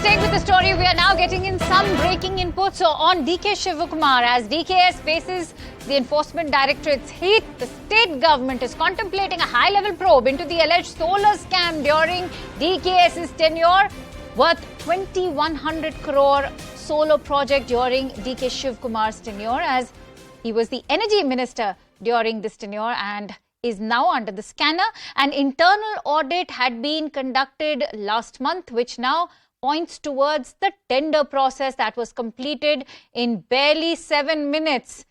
Staying with the story, we are now getting in some breaking inputs. So on DK Shivakumar, as DKS faces the Enforcement Directorate's heat, the state government is contemplating a high-level probe into the alleged solar scam during DKS's tenure, worth 2,100 crore solar project during DK Shivkumar's tenure, as he was the energy minister during this tenure and is now under the scanner. An internal audit had been conducted last month, which now points towards the tender process that was completed in barely 7 minutes.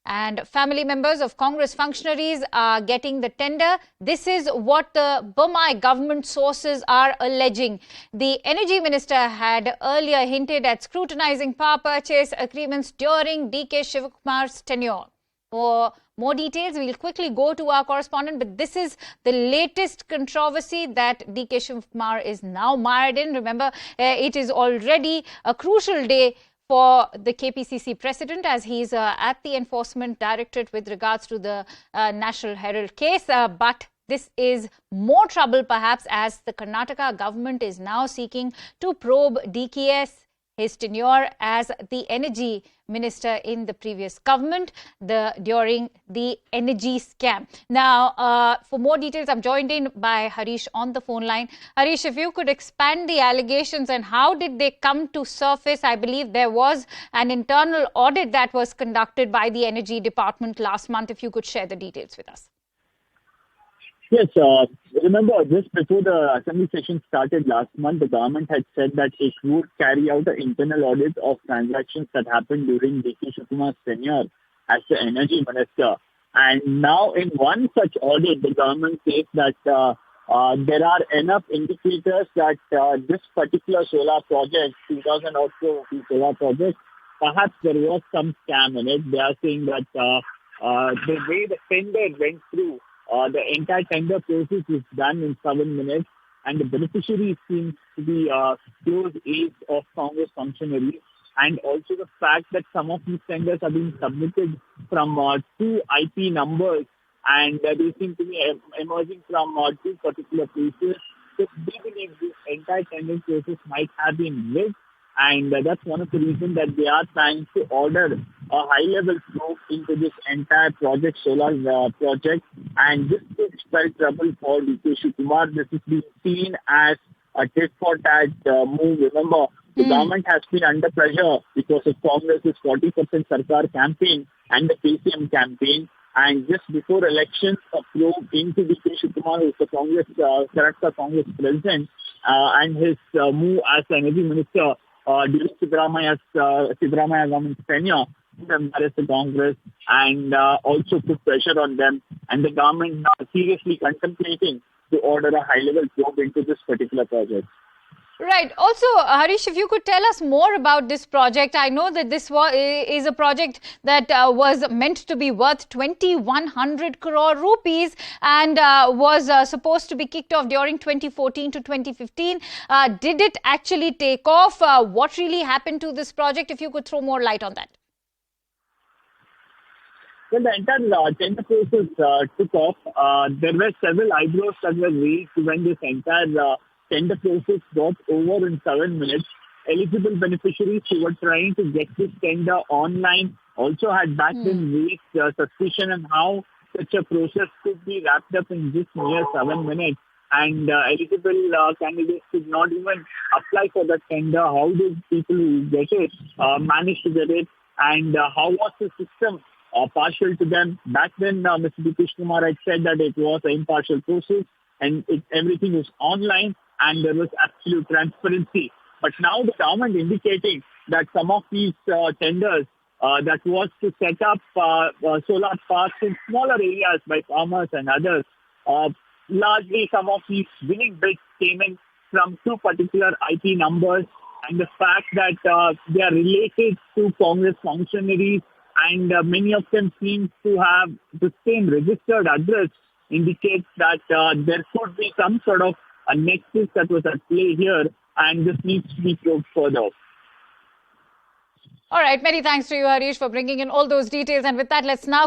And family members of Congress functionaries are getting the tender. This is what the Burmai government sources are alleging. The energy minister had earlier hinted at scrutinizing power purchase agreements during DK Shivakumar's tenure. For more details, we'll quickly go to our correspondent, but this is the latest controversy that DK Shivakumar is now mired in. Remember, it is already a crucial day for the KPCC president, as he's at the Enforcement Directorate with regards to the National Herald case. But this is more trouble, perhaps, as the Karnataka government is now seeking to probe DKS, his tenure as the energy minister in the previous government during the energy scam. Now, for more details, I'm joined in by Harish on the phone line. Harish, if you could expand the allegations and how did they come to surface? I believe there was an internal audit that was conducted by the energy department last month. If you could share the details with us. Yes, remember, just before the assembly session started last month, the government had said that it would carry out an internal audit of transactions that happened during DK Shivakumar's tenure as the energy minister. And now in one such audit, the government says that there are enough indicators that this particular solar project, 2,000 or so solar project, perhaps there was some scam in it. They are saying that the way the tender went through, the entire tender process is done in 7 minutes, and the beneficiaries seem to be close aides of Congress functionaries, and also the fact that some of these tenders are being submitted from 2 IP numbers, and they seem to be emerging from 2 particular places. So we believe this entire tender process might have been rigged, and that's one of the reasons that they are trying to order a high-level probe into this entire project, solar project. And this could spell trouble for DK Shivakumar. This is being seen as a tit-for-tat move. Remember, the government has been under pressure because of Congress's 40% Sarkar campaign and the KCM campaign. And just before elections, a probe into DK Shivakumar, who is the Karnataka Congress president, and his move as the energy minister during Siddaramaia's government's tenure, embarrass the Congress and also put pressure on them. And the government now seriously contemplating to order a high-level probe into this particular project. Right. Also, Harish, if you could tell us more about this project. I know that this is a project that was meant to be worth 2,100 crore rupees and was supposed to be kicked off during 2014 to 2015. Did it actually take off? What really happened to this project? If you could throw more light on that. Well, the entire tender process took off. There were several eyebrows that were raised when this entire tender process got over in 7 minutes. Eligible beneficiaries who were trying to get this tender online also had back then raised suspicion on how such a process could be wrapped up in just mere 7 minutes. And eligible candidates could not even apply for that tender. How did people who get it manage to get it? And how was the system partial to them? Back then, Mr. DK Shivakumar had said that it was an impartial process and everything was online and there was absolute transparency. But now the government indicating that some of these tenders that was to set up solar parks in smaller areas by farmers and others, largely some of these winning bids came in from 2 particular IP numbers, and the fact that they are related to Congress functionaries and many of them seem to have the same registered address indicates that there could be some sort of a nexus that was at play here, and this needs to be probed further. All right. Many thanks to you, Harish, for bringing in all those details. And with that, let's now